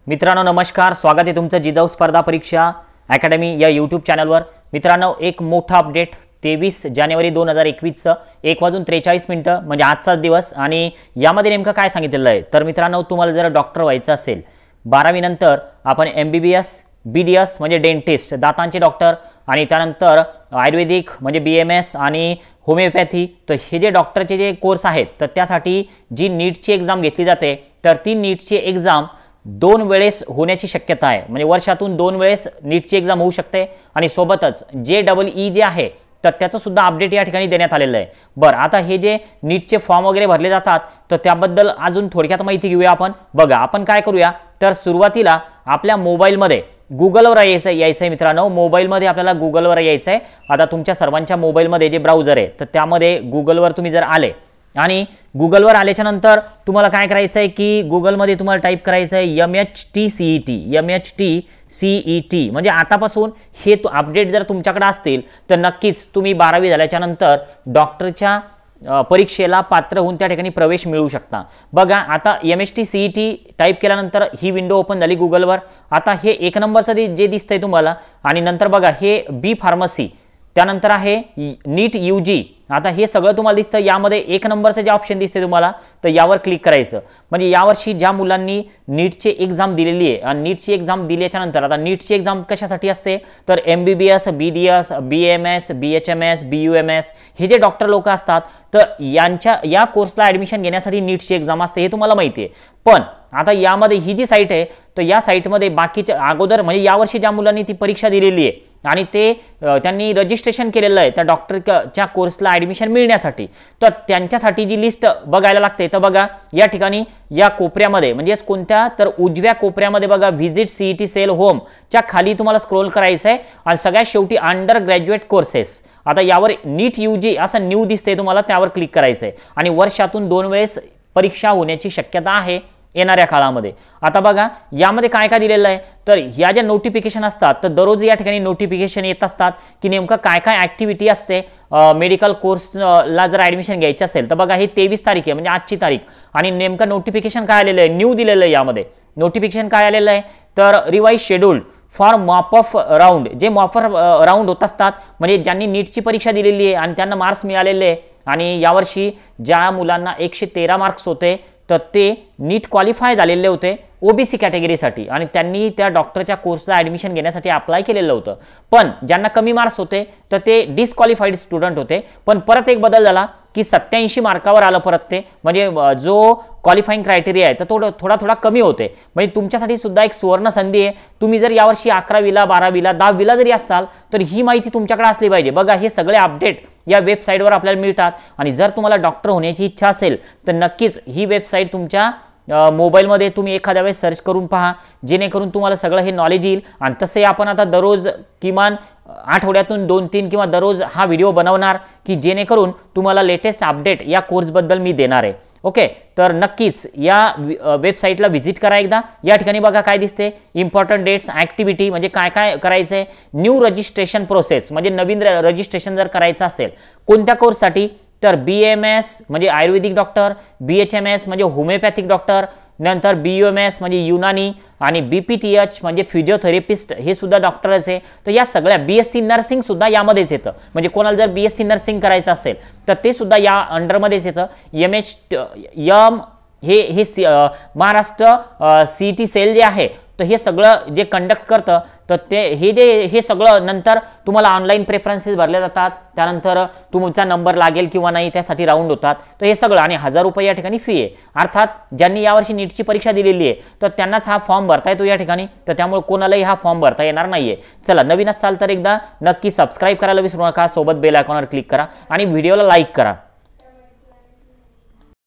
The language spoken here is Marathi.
मित्रांनो नमस्कार, स्वागत आहे तुमचं जिजाऊ स्पर्धा परीक्षा अकॅडमी या यूट्यूब चॅनलवर। मित्रांनो एक मोठा अपडेट 23 जानेवारी 2021 1:43 म्हणजे आजचा दिवस आणि यामध्ये नेमकं काय सांगितलेलं आहे तर मित्रांनो तुम्हाला जर डॉक्टर व्हायचं असेल 12वी नंतर आपण MBBS BDS म्हणजे डेंटिस्ट दातांचे डॉक्टर आणि त्यानंतर आयुर्वेदिक म्हणजे BMS आणि होमिओपॅथी तर हे जे डॉक्टरचे जे कोर्स आहेत तर त्यासाठी जी नीटची एग्जाम घेतली जाते तर ती नीटची एग्जाम 2 वेळेस होण्याची शक्यता आहे। म्हणजे वर्षातून 2 वेळेस नीटची एग्जाम होऊ शकते आणि सोबतच JEE जे आहे तर त्याचं सुद्धा अपडेट या ठिकाणी देण्यात आलेलं आहे। बरं आता हे जे नीटचे फॉर्म वगैरे भरले जातात तर त्याबद्दल अजून थोडक्यात माहिती घेऊया आपण। बघा आपण काय करूया तर सुरुवातीला आपल्या मोबाईलमध्ये गुगलवर यायचं मित्रांनो, मोबाईलमध्ये आपल्याला गुगलवर यायचं आहे। आता तुमच्या सर्वांच्या मोबाईलमध्ये जे ब्राउझर आहे तर त्यामध्ये गुगलवर तुम्ही जर आले आणि गुगलवर आल्याच्या नंतर तुम्हाला काय करायचं आहे की गुगलमध्ये तुम्हाला टाईप करायचं आहे MHTCET म्हणजे आतापासून हे अपडेट जर तुमच्याकडे असतील तर नक्कीच तुम्ही 12वी झाल्याच्या नंतर डॉक्टरच्या परीक्षेला पात्र होऊन त्या ठिकाणी प्रवेश मिळवू शकता। बघा आता MHTCET टाईप केल्यानंतर ही विंडो ओपन झाली गुगलवर। आता हे 1 नंबरचं जे दिसतंय तुम्हाला आणि नंतर बघा हे B फार्मसी, त्यानंतर आहे नीट UG। आता हे सगळं तुम्हाला दिसतं, यामध्ये 1 नंबरचं जे ऑप्शन दिसते तुम्हाला तर यावर क्लिक करायचं। म्हणजे यावर्षी ज्या मुलांनी नीटची एग्जाम दिलेली आहे आणि नीटची एग्जाम दिल्याच्या नंतर आता नीटची एग्जाम कशासाठी असते तर MBBS BDS BMS BHMS BUMS हे जे डॉक्टर लोक असतात तर या कोर्सला ॲडमिशन घेण्यासाठी नीटची एग्जाम असते हे तुम्हाला माहिती आहे। पण आता यामध्ये ही जी साईट आहे तर या साईटमध्ये बाकीच्या अगोदर म्हणजे यावर्षी ज्या मुलांनी ती परीक्षा दिलेली आहे आणि त्यांनी रजिस्ट्रेशन केलेलं आहे त्या डॉक्टरच्या कोर्सला ॲडमिशन मिळण्यासाठी तर त्यांच्यासाठी जी लिस्ट बघायला लागते तर बघा या ठिकाणी या कोपऱ्यामध्ये म्हणजेच कोणत्या तर उजव्या कोपऱ्यामध्ये बघा व्हिजिट CET सेल होम च्या खाली तुम्हाला स्क्रोल करायचं आहे आणि सगळ्यात शेवटी अंडर ग्रॅज्युएट कोर्सेस आता यावर नीट UG असं न्यू दिसते तुम्हाला त्यावर क्लिक करायचं आहे आणि वर्षातून 2 वेळेस परीक्षा होण्याची शक्यता आहे येणाऱ्या काळामध्ये। आता बघा यामध्ये काय काय दिलेलं आहे तर या ज्या नोटिफिकेशन असतात तर दररोज या ठिकाणी नोटिफिकेशन येत असतात की नेमकं काय काय ॲक्टिव्हिटी असते मेडिकल कोर्सला जर ॲडमिशन घ्यायचं असेल तर बघा हे 23 तारीख आहे म्हणजे आजची तारीख आणि नेमकं नोटिफिकेशन काय आलेलं आहे न्यू दिलेलं आहे। यामध्ये नोटिफिकेशन काय आलेलं आहे तर revise scheduled for mop up round जे मॉपअप राऊंड होत असतात म्हणजे ज्यांनी नीटची परीक्षा दिलेली आहे आणि त्यांना मार्क्स मिळालेले आहे आणि यावर्षी ज्या मुलांना 113 मार्क्स होते तर ते नीट क्वालिफाय झालेले होते OBC कॅटेगरीसाठी आणि त्यांनी त्या डॉक्टरच्या कोर्सला ॲडमिशन घेण्यासाठी अप्लाय केलेलं होतं। पण ज्यांना कमी मार्क्स होते तर ते डिस्क्वालिफाईड स्टुडंट होते। पण परत एक बदल झाला की 87 मार्कावर आलं परत ते म्हणजे जो क्वालिफाईंग क्रायटेरिया आहे तर थोडा कमी होते। म्हणजे तुमच्यासाठी सुद्धा एक सुवर्ण संधी आहे। तुम्ही जर यावर्षी 11वीला 12वीला 10वीला जरी असाल तर ही माहिती तुमच्याकडे असली पाहिजे। बघा हे सगळे अपडेट या वेबसाईटवर आपल्याला मिळतात आणि जर तुम्हाला डॉक्टर होण्याची इच्छा असेल तर नक्कीच ही वेबसाईट तुमच्या मोबाईलमध्ये तुम्ही एखाद्या वेळेस सर्च करून पहा जेणेकरून तुम्हाला सगळं हे नॉलेज येईल। आणि तसे आपण आता दररोज किमान आठवड्यातून 2-3 किंवा दररोज हा व्हिडिओ बनवणार की जेणेकरून तुम्हाला लेटेस्ट अपडेट या कोर्सबद्दल मी देणार आहे। ओके तर नक्कीच या वेबसाईटला व्हिजिट करा एकदा। या ठिकाणी बघा काय दिसते इम्पॉर्टंट डेट्स ॲक्टिव्हिटी म्हणजे काय काय करायचं आहे न्यू रजिस्ट्रेशन प्रोसेस म्हणजे नवीन रजिस्ट्रेशन जर करायचं असेल कोणत्या कोर्ससाठी तर BMS म्हणजे आयुर्वेदिक डॉक्टर BHMS म्हणजे होमिओपॅथिक डॉक्टर नंतर BUMS म्हणजे युनानी आणि BPTH म्हणजे फिजिओथेरपिस्ट हे सुद्धा डॉक्टरच आहे। तर या सगळ्या BSc नर्सिंग सुद्धा यामध्येच येतं म्हणजे कोणाला जर BSc नर्सिंग करायचं असेल तर ते सुद्धा या अंडरमध्येच येतं। हे महाराष्ट्र CET सेल जे आहे तर हे सगळं जे कंडक्ट करतं तर हे सगळं नंतर तुम्हाला ऑनलाईन प्रेफरन्सेस भरले जातात त्यानंतर तुमचा नंबर लागेल किंवा नाही त्यासाठी राऊंड होतात तर हे सगळं आणि 1000 रुपये या ठिकाणी फी आहे। अर्थात ज्यांनी यावर्षी नीटची परीक्षा दिलेली आहे तर त्यांनाच हा फॉर्म भरता येतो या ठिकाणी तर त्यामुळे कोणालाही हा फॉर्म भरता येणार नाहीये। चला नवीन असाल तर एकदा नक्की सबस्क्राईब करायला विसरू नका, सोबत बेल आयकॉनवर क्लिक करा आणि व्हिडिओला लाईक करा।